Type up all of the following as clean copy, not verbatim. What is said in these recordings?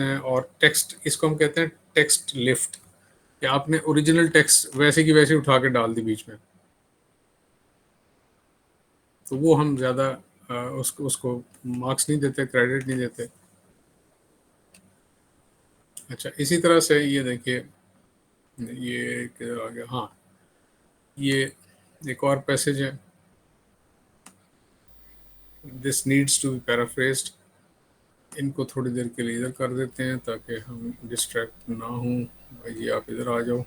हैं, और टेक्स्ट, इसको हम कहते हैं टेक्स्ट लिफ्ट, कि आपने ओरिजिनल टेक्स्ट वैसे की वैसे उठा के डाल दी बीच में, तो वो हम ज़्यादा उसको उसको मार्क्स नहीं देते, क्रेडिट नहीं देते। अच्छा, इसी तरह से ये देखिए, ये किधर आ गया, हाँ, ये एक और पैसेज है, दिस नीड्स टू बी पैराफ्रेज्ड। इनको थोड़ी देर के लिए इधर कर देते हैं ताकि हम डिस्ट्रैक्ट ना हों। भाई आप इधर आ जाओ।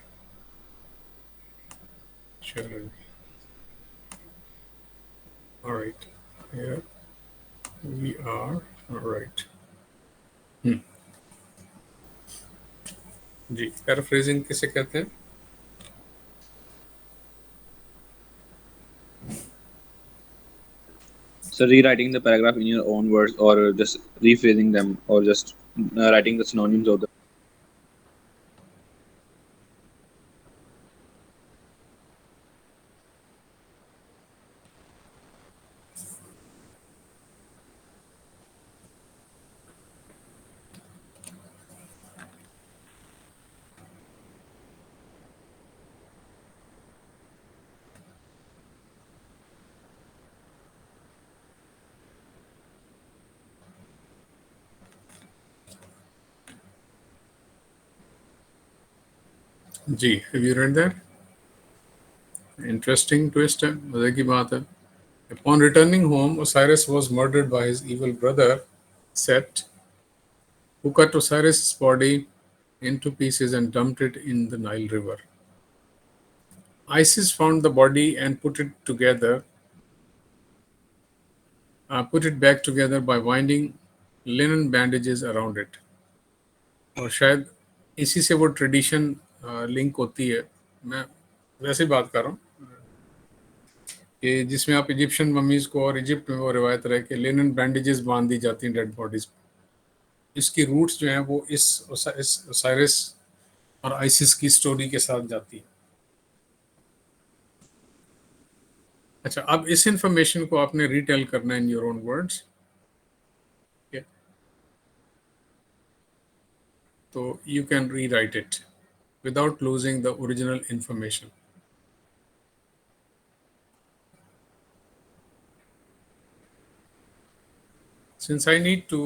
चलो, alright, here we are, alright. जी, पैराफ्रेजिंग किसे कहते हैं? So rewriting the paragraph in your own words, or just rephrasing them, or just writing the synonyms of them. जी, have you read that? Interesting twist है, मजे की बात है। Upon returning home, Osiris was murdered by his evil brother, Set, who cut Osiris' body into pieces and dumped it in the Nile River. Isis found the body and put it back together by winding linen bandages around it. और शायद इसी से वो tradition link होती है। मैं वैसे ही बात कर रहा हूँ कि जिसमें आप इजिप्शियन मम्मीज को, और इजिप्ट में वो रिवायत रहे कि लिनन बैंडेजेस बांध दी जाती हैं डेड बॉडीज। इसकी रूट्स जो हैं वो इस ओसाइरिस और आइसिस की स्टोरी के साथ जाती है। अच्छा, अब इस इंफॉर्मेशन को आपने रिटेल करना है इन योर ओन वर्ड्स। तो you can rewrite it without losing the original information. Since I need to,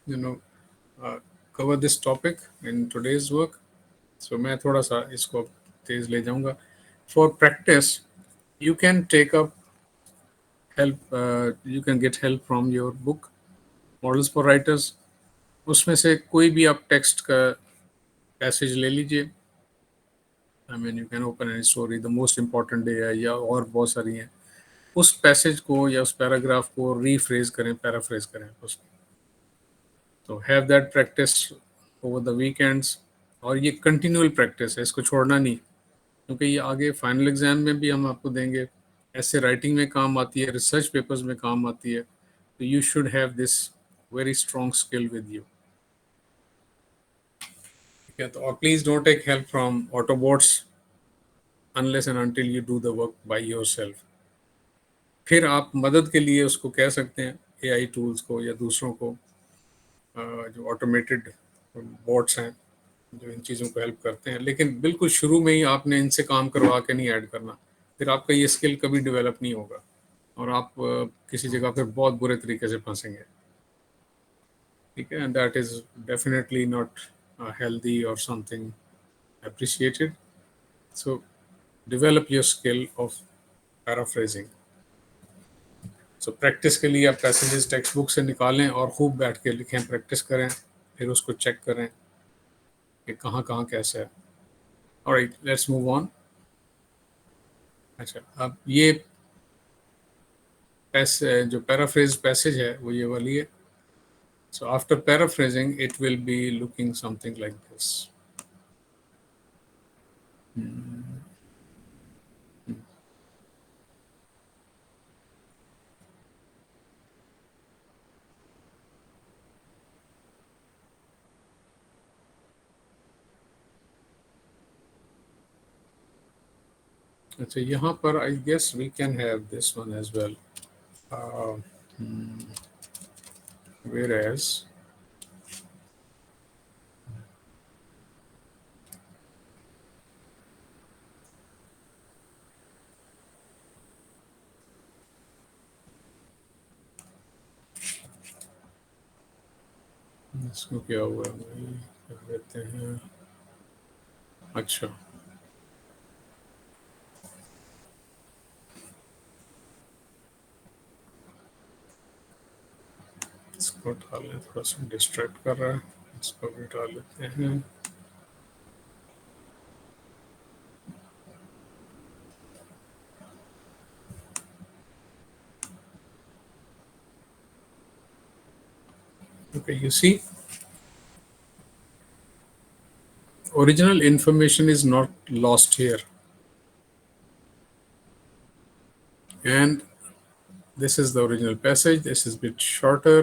you know, cover this topic in today's work, so मैं थोड़ा सा इसको तेज ले जाऊंगा. For practice, you can take up help. You can get help from your book, Models for Writers. उसमें से कोई भी आप टेक्स्ट का पैसेज ले लीजिए. I mean, you can open any story, the most important day है, या और बहुत सारी हैं. उस पैसेज को या उस पैराग्राफ को रीफ्रेज करें, पैराफ्रेज करें उसको. तो have that practice over the weekends. और ये कंटिन्यूअल प्रैक्टिस है, इसको छोड़ना नहीं, क्योंकि ये आगे फाइनल एग्जाम में भी हम आपको देंगे. ऐसे राइटिंग में काम आती है, रिसर्च पेपर्स में काम आती है. तो you should have this very strong skill with you. ठीक है, तो और please don't take help from autobots unless and until you do the work by yourself. फिर आप मदद के लिए उसको कह सकते हैं एआई टूल्स को या दूसरों को, जो ऑटोमेटेड बोट्स हैं जो इन चीज़ों को हेल्प करते हैं. लेकिन बिल्कुल शुरू में ही आपने इनसे काम करवा के नहीं ऐड करना, फिर आपका ये स्किल कभी डेवलप नहीं होगा और आप किसी जगह पर बहुत बुरे तरीके से फंसेंगे. ठीक है, and that is definitely not healthy और something appreciated. So develop your skill of paraphrasing. So practice के लिए आप पैसेजेस टेक्स्ट बुक से निकालें और खूब बैठ के लिखें, प्रैक्टिस करें, फिर उसको चेक करें कि कहाँ कहाँ कैसे है. Alright, let's move on. अच्छा, अब ये जो पैराफ्रेज पैसेज है वो ये वाली है. So after paraphrasing it will be looking something like this. अच्छा, यहाँ पर I guess we can have this one as well. Whereas इसको क्या हुआ भाई, कर देते हैं। अच्छा, इसको डाल लें, थोड़ा सा डिस्ट्रैक्ट कर रहा है, इसको भी डाल लेते हैं। Okay, you see, original information is not lost here, and this is the original passage. This is bit shorter.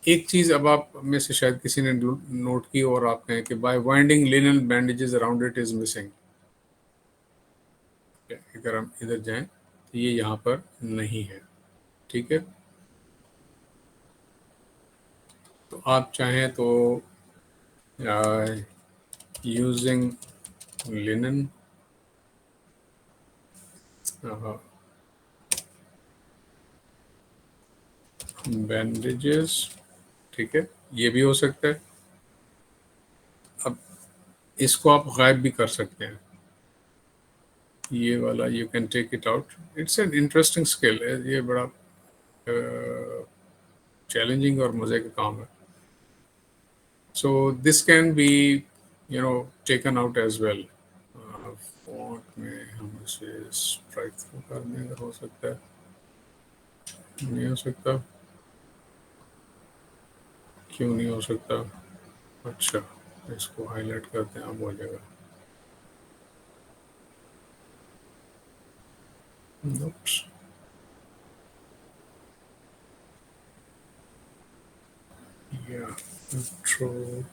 एक चीज अब आप में से शायद किसी ने नोट की और आप कहें कि by winding linen bandages around it is missing. अगर हम इधर जाएं तो ये यहाँ पर नहीं है, ठीक है। तो आप चाहें तो यूजिंग लिनन बैंडेजेस, ठीक है, ये भी हो सकता है। अब इसको आप गायब भी कर सकते हैं, ये वाला you can take it out. It's an interesting skill है, ये बड़ा चैलेंजिंग और मज़े का काम है। So this can be taken out as well. Font में हम इसे स्ट्राइक थ्रू कर दें, अगर हो सकता है। नहीं हो सकता, क्यों नहीं हो सकता? अच्छा, इसको हाईलाइट करते हैं, अब हो जाएगा। Oops. Yeah, true.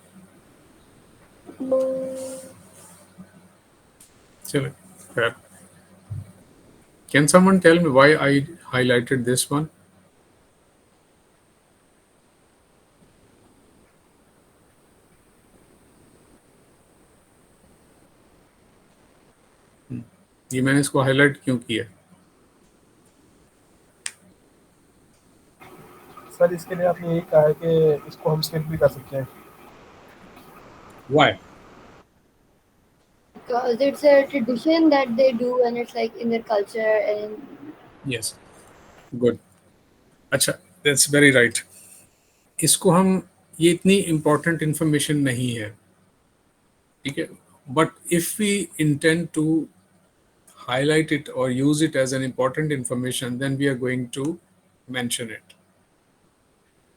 चलो, खैर, can someone tell me why I highlighted this one? ये मैंने इसको हाईलाइट क्यों किया? सर इसके लिए आपने यही कहा है कि इसको हम स्किप भी कर सकते हैं। Why? Because it's a tradition that they do and it's like in their culture and Yes, good. अच्छा, that's very right. इसको हम, ये इतनी important information नहीं है, ठीक है, but if we intend to highlight it or use it as an important information, then we are going to mention it.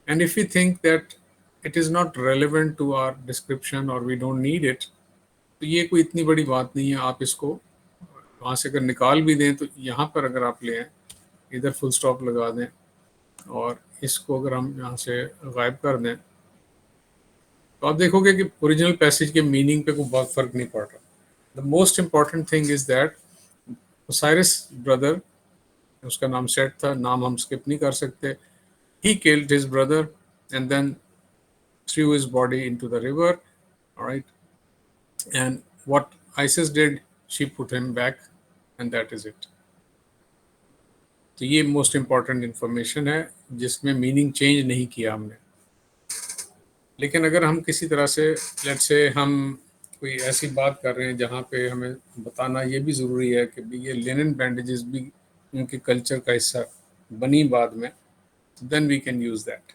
And if we think that it is not relevant to our description or we don't need it, तो ये कोई इतनी बड़ी बात नहीं है। आप इसको वहाँ से अगर निकाल भी दें तो यहाँ पर अगर आप लें, इधर फुल स्टॉप लगा दें और इसको अगर हम यहाँ से गायब कर दें, तो आप देखोगे कि ओरिजिनल पैसेज के मीनिंग पे कोई बहुत फर्क नहीं पड़ रहा। The most important thing is that Osiris brother, उसका नाम सेट था, नाम हम स्किप नहीं कर सकते। He killed his brother and then threw his body into the river, all right, and what Isis did, she put him back, and that is it. तो ये मोस्ट इम्पॉर्टेंट इंफॉर्मेशन है जिसमें मीनिंग चेंज नहीं किया हमने। लेकिन अगर हम किसी तरह से, लेट से हम कोई ऐसी बात कर रहे हैं जहाँ पे हमें बताना ये भी ज़रूरी है कि भी ये लिनन बैंडेजेस भी उनके कल्चर का हिस्सा बनी बाद में, then we can use that,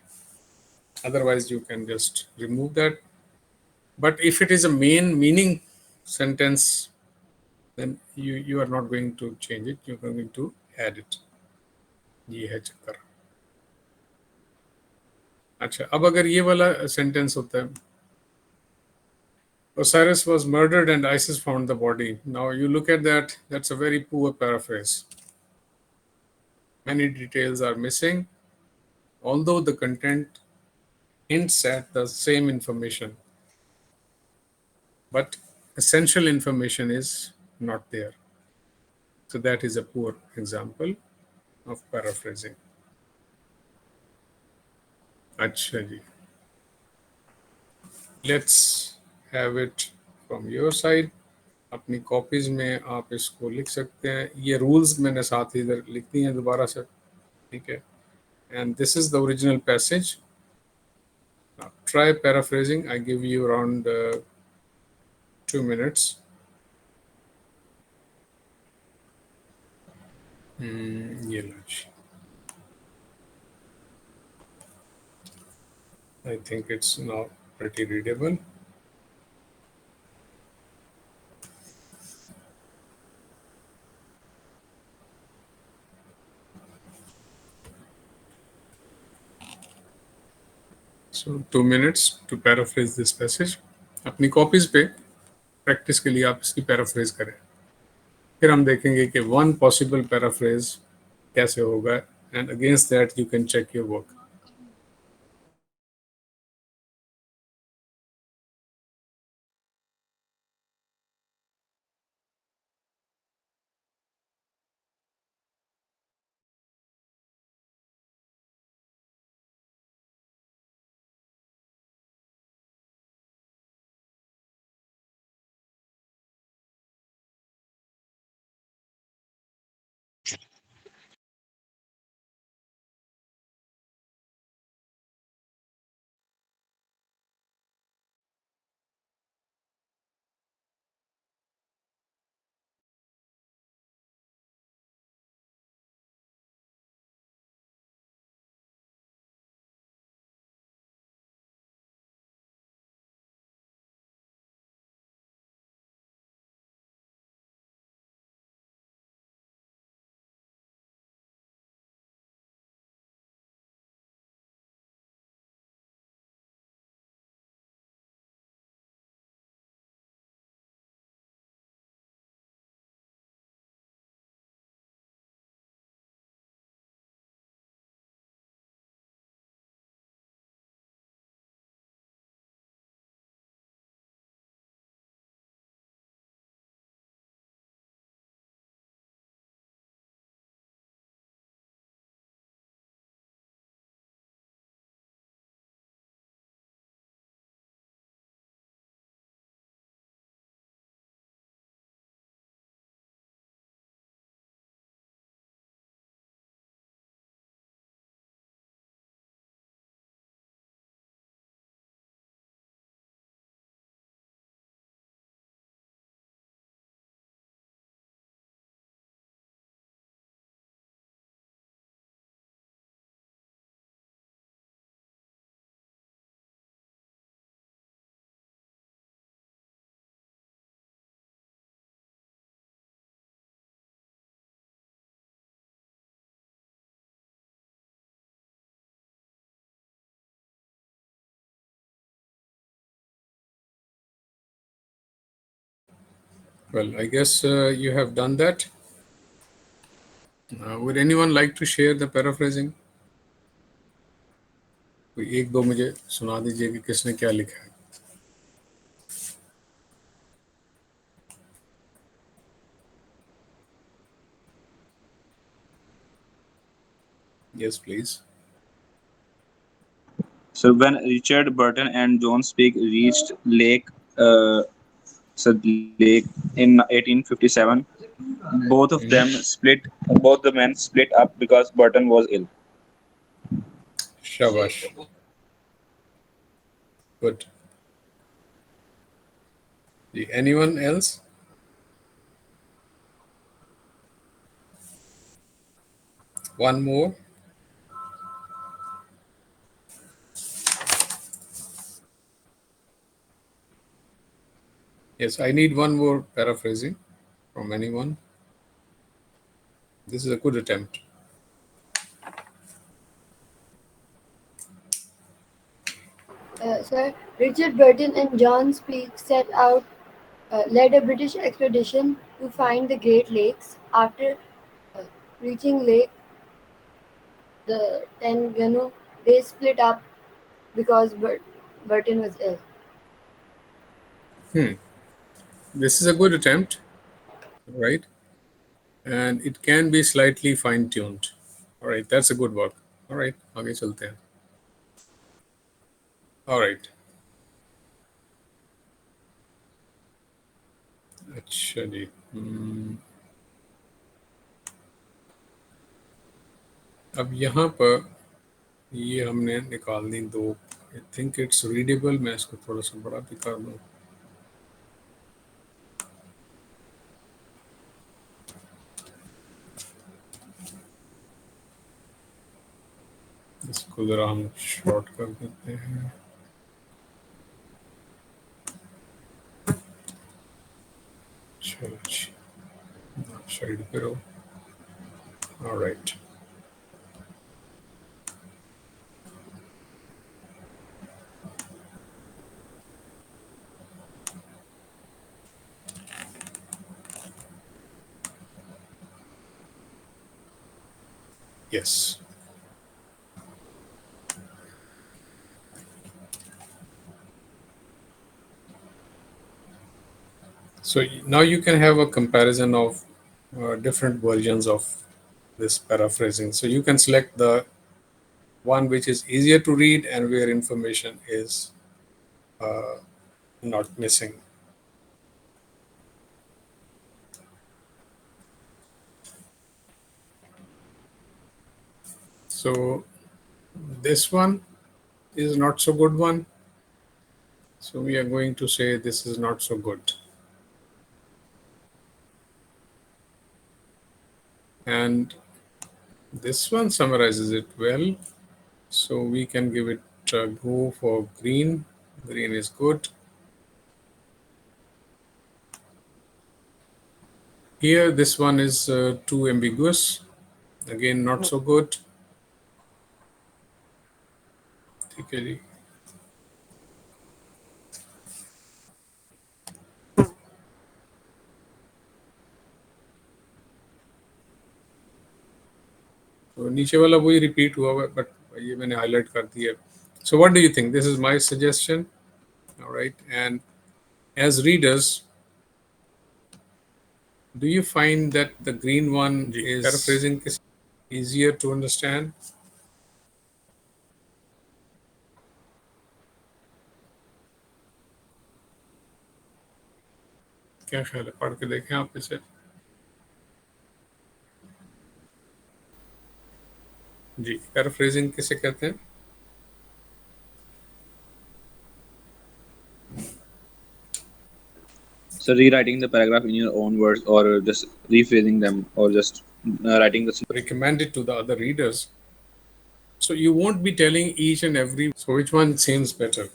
otherwise you can just remove that. But if it is a main meaning sentence, then you are not going to change it, you're going to add it. ये है चक्कर। अच्छा, अब अगर ये वाला sentence होता है, Osiris was murdered and Isis found the body. Now you look at that, that's a very poor paraphrase. Many details are missing, although the content hints at the same information, but essential information is not there. So that is a poor example of paraphrasing. अच्छा जी, let's have it from your side. अपनी copies में आप इसको लिख सकते हैं। ये rules मैंने साथ ही इधर लिख दी हैं दोबारा से, ठीक है। And this is the original passage, Now, try paraphrasing. I give you around 2 minutes. ये लो जी. I think it's now pretty readable. So 2 minutes to paraphrase this passage. अपनी कॉपीज पे प्रैक्टिस के लिए आप इसकी पैराफ्रेज करें. फिर हम देखेंगे कि वन पॉसिबल पैराफ्रेज कैसे होगा, and against that you can check your work. Well, I guess you have done that. Would anyone like to share the paraphrasing? कोई एक दो मुझे सुना दीजिए कि किसने क्या लिखा है. Yes, please. So when Richard Burton and John Speake reached Lake in 1857, both of them split. Both the men split up because Burton was ill. Shabash. Good. Anyone else? One more. Yes, I need one more paraphrasing from anyone. This is a good attempt. Sir, Richard Burton and John Speake led a British expedition to find the Great Lakes. After uh, reaching Lake the Tangano, they split up because Burton was ill. This is a good attempt, right? And it can be slightly fine-tuned. All right, that's a good work. All right, आगे चलते हैं. All right. अच्छा जी. अब यहाँ पर ये हमने निकालनी दो I think it's readable. मैं इसको थोड़ा सा बड़ा भी कर दूं. इसको जरा हम शॉर्ट कर देते हैं. चलो साइड पे रहो. All right. Yes. So now you can have a comparison of different versions of this paraphrasing. So you can select the one which is easier to read and where information is not missing. So this one is not so good one. So we are going to say this is not so good. And this one summarizes it well. So we can give it a go for green. Green is good. Here, this one is too ambiguous. Again, not so good. ठीक है जी. तो नीचे वाला वही repeat हुआ हुआ है, but ये मैंने हाईलाइट कर दिया. So what do you think? This is my suggestion. All right. And as readers, do you find that the green one is paraphrasing easier to understand? क्या ख्याल है? पढ़ के देखें आप इसे. जी, पैराफ्रेजिंग किसे कहते हैं? So rewriting the paragraph in your own words, or just rephrasing them, or just writing the. Recommend it to the other readers. So you won't be telling each and every. So which one seems better?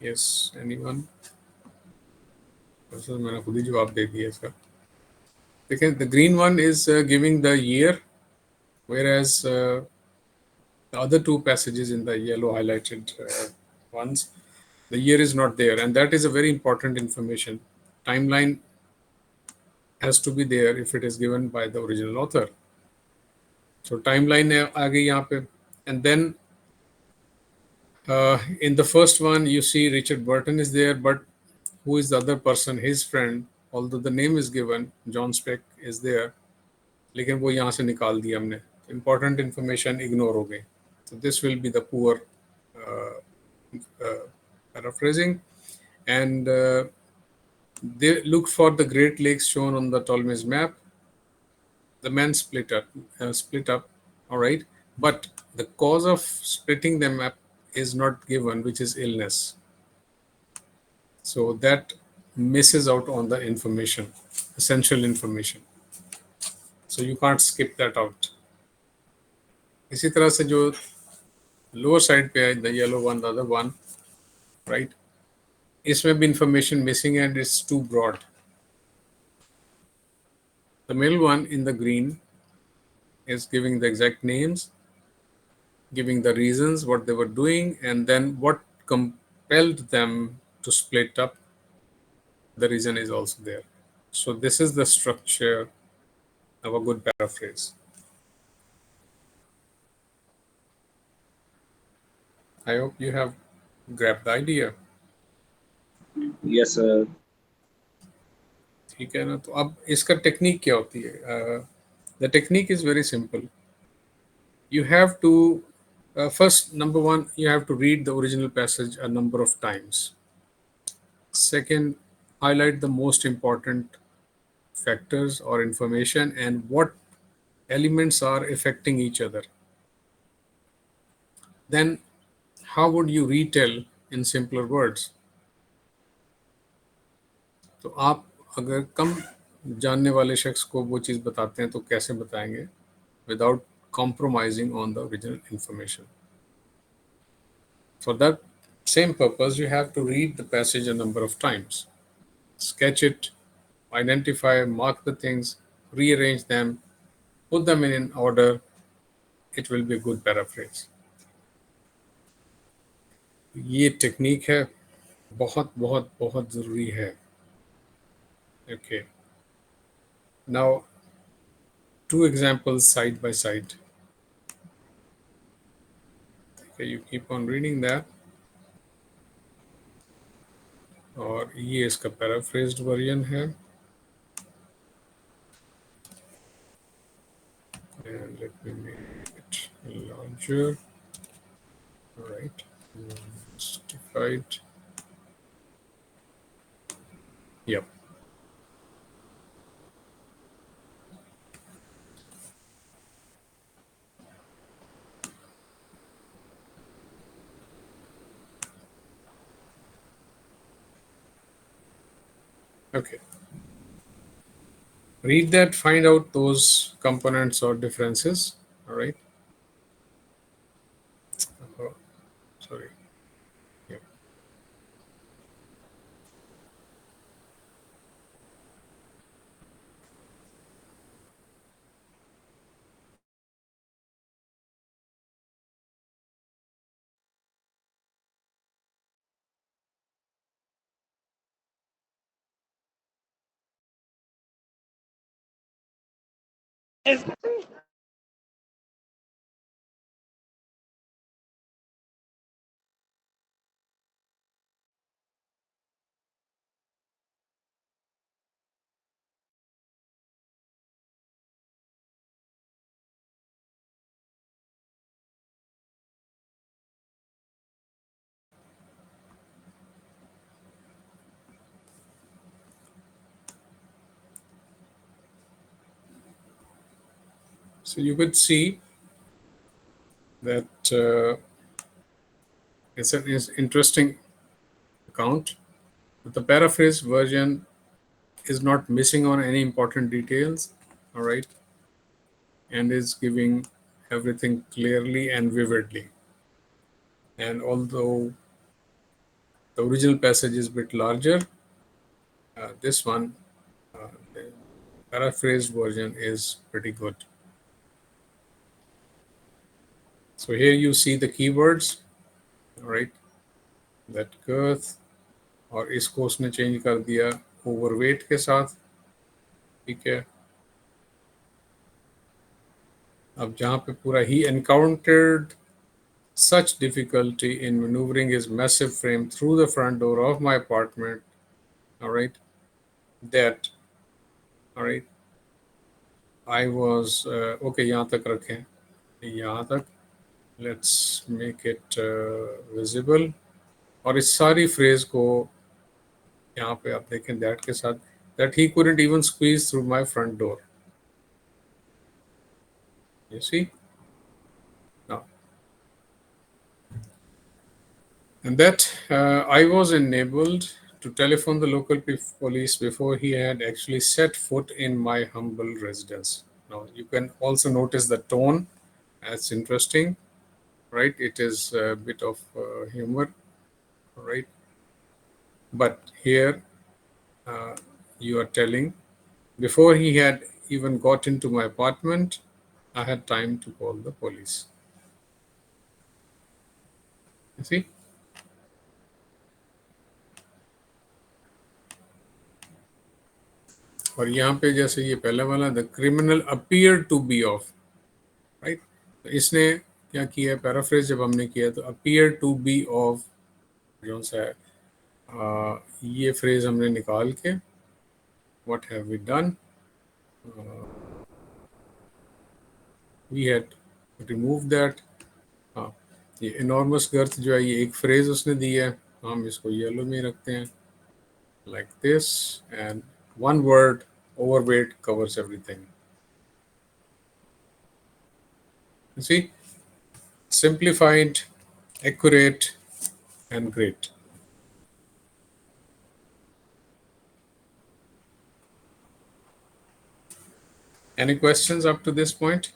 Yes, anyone? मैंने खुद ही जवाब दे दिया इसका. देखिए, the green one is giving the year, whereas the other two passages in the yellow highlighted ones, the year is not there, and that is a very important information. Timeline has to be there if it is given by the original author. So timeline आ गई यहाँ पे, and then in the first one you see Richard Burton is there, but who is the other person? His friend, although the name is given, John Speck is there, लेकिन वो यहाँ से निकाल दिया हमने. Important information ignore हो गई. So this will be the poor paraphrasing. And they look for the Great Lakes shown on the Ptolemy's map. The men split up, all right. But the cause of splitting them up is not given, which is illness. So that misses out on the information, essential information. So you can't skip that out. इसी तरह से जो lower side पे है, the yellow one, the other one, right? इसमें भी information missing and it's too broad. The middle one in the green is giving the exact names, giving the reasons what they were doing, and then what compelled them to split up. The reason is also there. So this is the structure of a good paraphrase. I hope you have grabbed the idea. Yes, sir. ठीक है ना. तो अब इसका technique क्या होती है? The technique is very simple. You have to first, number one, you have to read the original passage a number of times. Second, highlight the most important factors or information and what elements are affecting each other. Then, how would you retell in simpler words? तो आप अगर कम जानने वाले शख्स को वो चीज़ बताते हैं तो कैसे बताएंगे without compromising on the original information? For that same purpose, you have to read the passage a number of times, sketch it, identify, mark the things, rearrange them, put them in an order. It will be a good paraphrase. ये technique है, बहुत बहुत बहुत ज़रूरी है. Okay. Now, two examples side by side. Okay, you keep on reading that. और ये इसका paraphrased version है. And let me make it larger. All right. Justified. Yep. Okay. Read that, find out those components or differences. All right. Oh, sorry. Yep. So you could see that it's an interesting account. The paraphrase version is not missing on any important details, all right, and is giving everything clearly and vividly. And although the original passage is a bit larger, this one, the paraphrased version is pretty good. So here you see the keywords, all right, that girth, और इसको उसने change कर दिया overweight के साथ. ठीक है. अब जहाँ पे पूरा he encountered such difficulty in maneuvering his massive frame through the front door of my apartment, all right, that, all right, I was okay, यहाँ तक रखें, यहाँ तक, let's make it visible. और इस सारी फ्रेज को यहाँ पे आप देखें that के साथ, that he couldn't even squeeze through my front door. You see? Now, and that I was enabled to telephone the local police before he had actually set foot in my humble residence. Now, you can also notice the tone. That's interesting, right? It is a bit of humor, right? But here you are telling, before he had even got into my apartment, I had time to call the police. You see? और यहाँ पे जैसे ये पहला वाला, the criminal appear to be off, right. तो इसने क्या किया, पैराफ्रेज जब हमने किया तो अपीयर टू बी ऑफ जो सा है, ये फ्रेज हमने निकाल के what have we done, we had remove that. हाँ, ये इनॉर्मस गर्थ जो है ये एक फ्रेज उसने दी है, हम इसको येलो में रखते हैं. like this, and one word overweight covers everything. You see, simplified, accurate, and great. Any questions up to this point?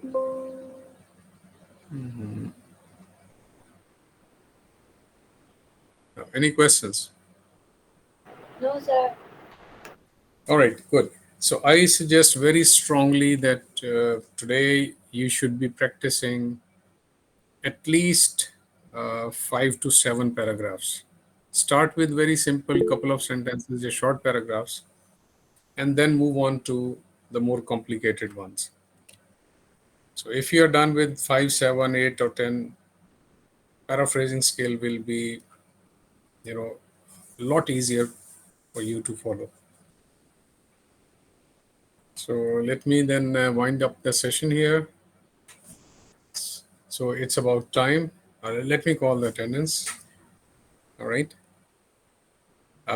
No. Any questions? No, sir. All right, good. So I suggest very strongly that today you should be practicing at least 5 to 7 paragraphs. Start with very simple couple of sentences, just short paragraphs, and then move on to the more complicated ones. So if you are done with 5, 7, 8, or 10, paraphrasing skill will be, a lot easier for you to follow. So let me then wind up the session here. So it's about time. Let me call the attendance. All right.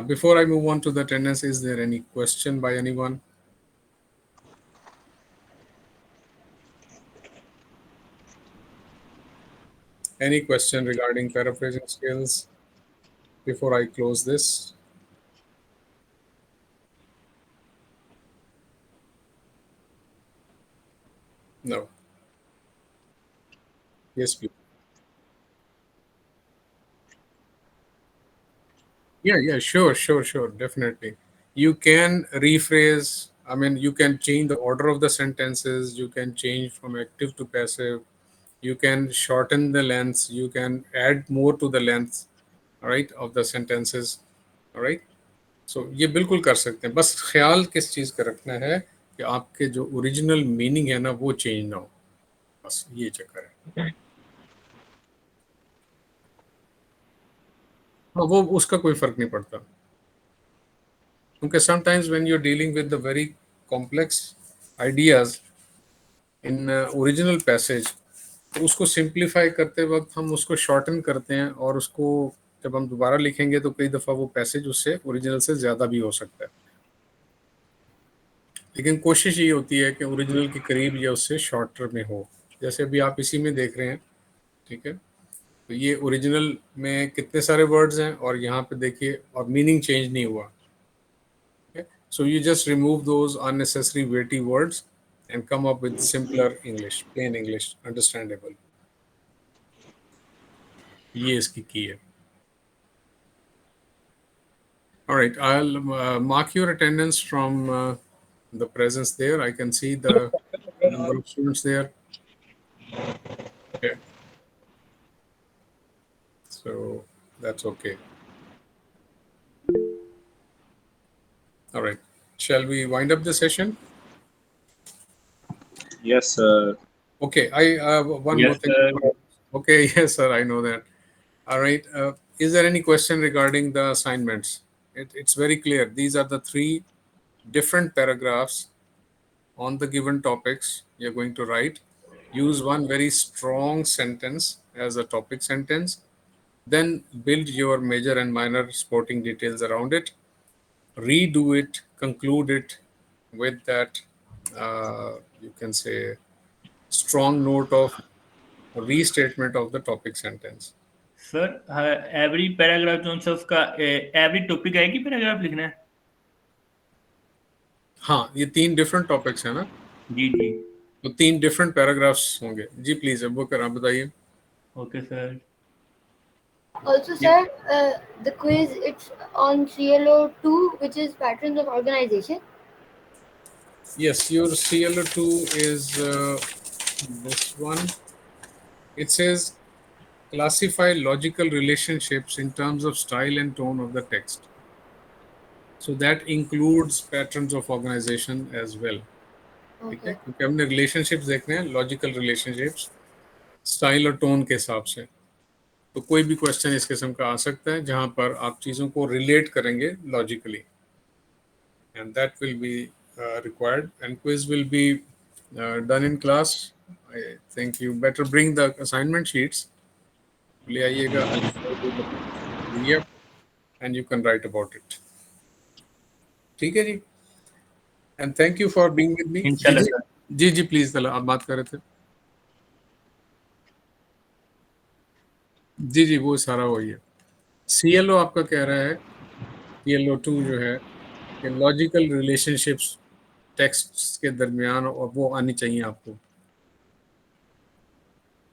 Before I move on to the attendance, is there any question by anyone? Any question regarding paraphrasing skills before I close this? No. Yes, please. Yeah, sure, definitely. You can rephrase, I mean, you can change the order of the sentences, you can change from active to passive, you can shorten the lengths, you can add more to the length, all right, of the sentences, all right. सो ये बिल्कुल कर सकते हैं, बस ख्याल किस चीज़ का रखना है कि आपके जो ओरिजिनल मीनिंग है ना वो चेंज ना हो, बस ये चक्कर है। हाँ, वो उसका कोई फर्क नहीं पड़ता, क्योंकि sometimes when you are dealing with the very complex ideas in original passage, तो उसको सिंप्लीफाई करते वक्त हम उसको शॉर्टन करते हैं, और उसको जब हम दोबारा लिखेंगे तो कई दफ़ा वो पैसेज उससे ओरिजिनल से ज़्यादा भी हो सकता है, लेकिन कोशिश ये होती है कि ओरिजिनल के करीब या उससे शॉर्टर में हो। जैसे अभी आप इसी में देख रहे हैं, ठीक है, तो ये ओरिजिनल में कितने सारे वर्ड्स हैं और यहाँ पे देखिए और मीनिंग चेंज नहीं हुआ। So you just remove those unnecessary weighty words and come up with simpler English, plain English, understandable. ये इसकी की है। All right, I'll mark your attendance from the presence there. I can see the number of students there. Okay. So that's okay. All right. Shall we wind up the session? Yes, sir. Okay. I one more Yes, thing. sir. Okay. Yes, sir. I know that. All right. Is there any question regarding the assignments? It's very clear. These are the 3 different paragraphs on the given topics you're going to write. Use one very strong sentence as a topic sentence. Then build your major and minor sporting details around it. Redo it, conclude it with that, you can say, strong note of restatement of the topic sentence. Sir every paragraph जो सा उसका every topic है कि paragraph लिखना है? हाँ, ये 3 different topics हैं ना, जी जी, तो 3 डिफरेंट पैराग्राफ्स होंगे। जी प्लीज, अब वो कर आप बताइए। Okay sir. Also, sir, the quiz, it's on CLO2, which is patterns of organization. Yes, your CLO2 is this one. It says classify logical relationships in terms of style and tone of the text. So that includes patterns of organization as well. ठीक है, Okay. क्योंकि हमने relationships देखने हैं, logical relationships style और tone के हिसाब से। तो कोई भी क्वेश्चन इस किस्म का आ सकता है जहां पर आप चीज़ों को रिलेट करेंगे logically, and that will be required, and quiz will be done in class. I think you better bring the assignment sheets. ले आइएगा, I'll share you the PDF and you can write about it. ठीक है जी. And thank you for being with me. इंशाल्लाह sir. Ji ji please आप बात कर रहे थे. जी जी वो सारा वही है. CLO आपका कह रहा है, CLO2 जो है कि लॉजिकल रिलेशनशिप्स टेक्स्ट्स के दरमियान और वो आनी चाहिए आपको.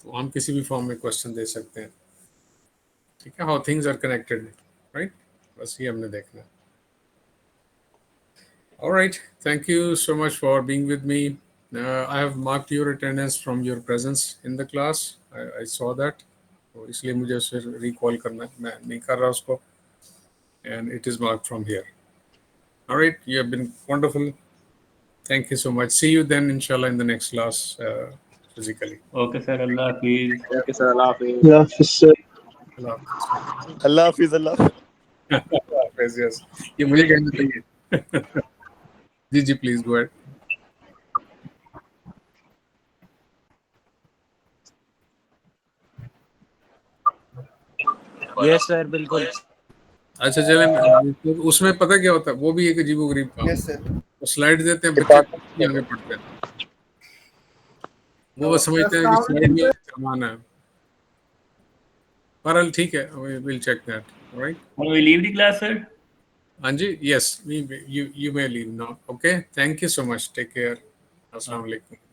तो हम किसी भी फॉर्म में क्वेश्चन दे सकते हैं. ठीक है, how things are connected, right. बस ये हमने देखना है. All right, thank you so much for being with me. I have marked your attendance from your presence in the class. I saw that. तो इसलिए मुझे उसे recall करना है. मैं नहीं कर रहा उसको. And it is marked from here. All right, you have been wonderful. Thank you so much. See you then, inshallah, in the next class physically. Okay sir, Allah Hafiz. Okay sir, Allah Hafiz. Allah Hafiz sir. Allah Hafiz. Allah Hafiz. Allah Allah Hafiz, yes. ये मुझे कहना चाहिए. जी जी please go ahead. Yes sir, बिल्कुल. अच्छा चलें. उसमें पता क्या होता है, वो भी एक अजीबोगरीब काम. Yes sir. वो स्लाइड देते हैं, बच्चे नहीं आगे पढ़ते हैं. वो बस समझते हैं कि स्लाइड में सामान है. बहरहाल ठीक है, we'll check that. All right. Can we leave the class, sir? Anji, yes, you may leave now. Okay. Thank you so much. Take care. Assalamu alaikum.